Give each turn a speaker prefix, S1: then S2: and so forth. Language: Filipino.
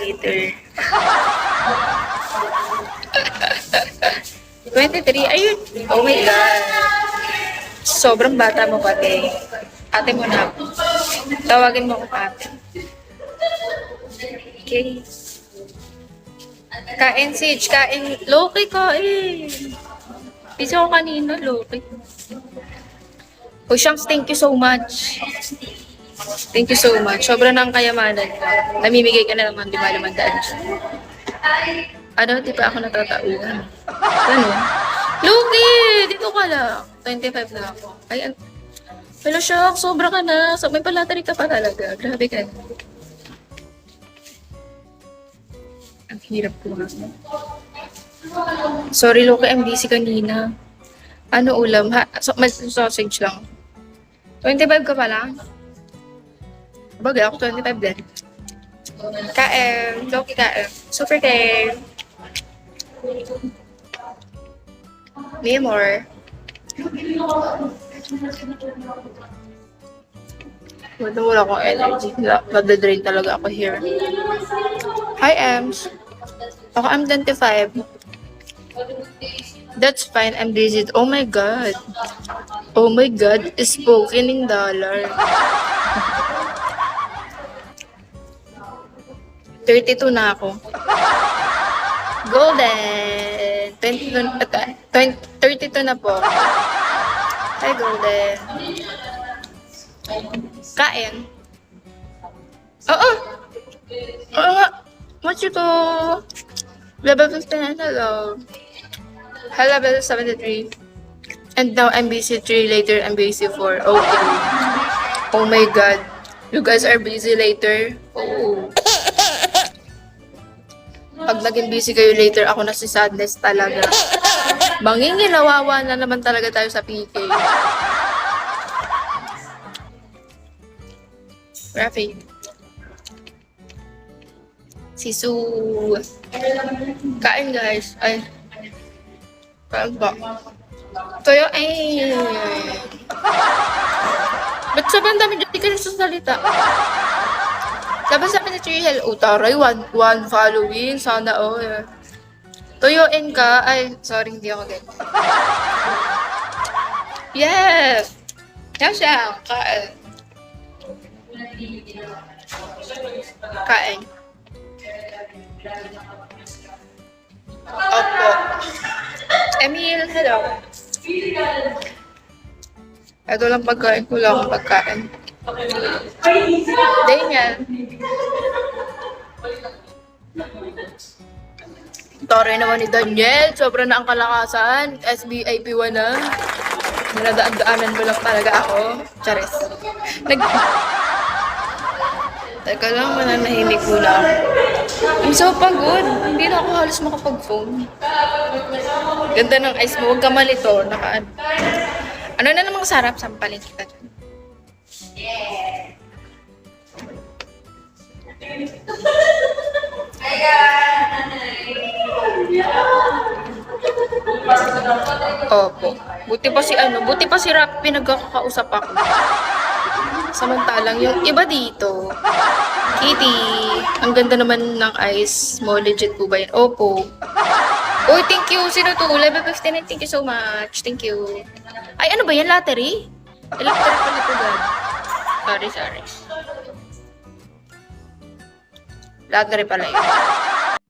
S1: later. 23, ayun. Oh my God. Sobrang bata mo pati. Ate mo na ako. Tawagin mo ako ate. Okay. Kain, Sage. Kain. Loki, kain. Busy ako kanina, Loki. Oh, Shanks, thank you so much. Thank you so much. Sobra ng kayamanan. Namimigay ka na naman, di ba, 500. Ano, di pa ako natatauhan. Ano? Loki! Dito ka lang. 25 na ako. Ay, hello, Shanks. Sobra ka na. So, may palatari ka pa talaga. Grabe ka. Ang hirap ko nga. Sorry, Loki. I'm busy kanina. Ano ulam? Sausage lang. 25 ka pa lang? Bagay ako, 25 din. KM. Loki KM. Super KM. May more. Wala akong energy. Nadadrain talaga ako here. Hi, Ems. Ako, I'm 25. That's fine. I'm busy. Oh my God. Oh my God. Spoken in dollar. 32 na ako. Golden. 32 na po. Hi, Golden. Kain. Oo. Oo nga. What's ito? Level 59 na lang. Hi, level 73. And now MBC 3, later MBC 4. Okay. Oh my God. You guys are busy later? Oh. Pag naging busy kayo later, ako na si Sadness talaga. Mangingilawawa na naman talaga tayo sa PK. Rafi. Si Sue. Kain, guys. Ay. Kain ba? Toyo, ay. Ba't sobrang dami dyan? Di ka nagsasalita. Sabi ni Trihel, taray, one following. Sana, Toyoin ka. Ay, sorry, hindi ako ganyan. Yes! Yan siya. Kain. Kain. Opo. Emil, hello. Ito lang pagkain ko lang pagkain. Daniel. Tore naman ni Daniel. Sobra na ang kalakasan. SBIP1 na. Nadaan-daanan mo lang talaga ako. Charis. Teka lang, mananahimik mo lang. I'm so pagod. Hindi na ako halos makapag-phone. Ganda ng ice mo. Huwag ka malito. Ano na namang sarap? Sampalin kita dyan. Yeah. Opo. Buti pa si Rap pinagkakausap ako. Samantalang yung iba dito. Kitty, ang ganda naman ng ice mo. Legit po ba yan? Opo. Uy, thank you. Sino to? Level 59. Thank you so much. Thank you. Ay, ano ba yan? Lottery? Lottery pala to, God. Sorry. Lottery pala yun.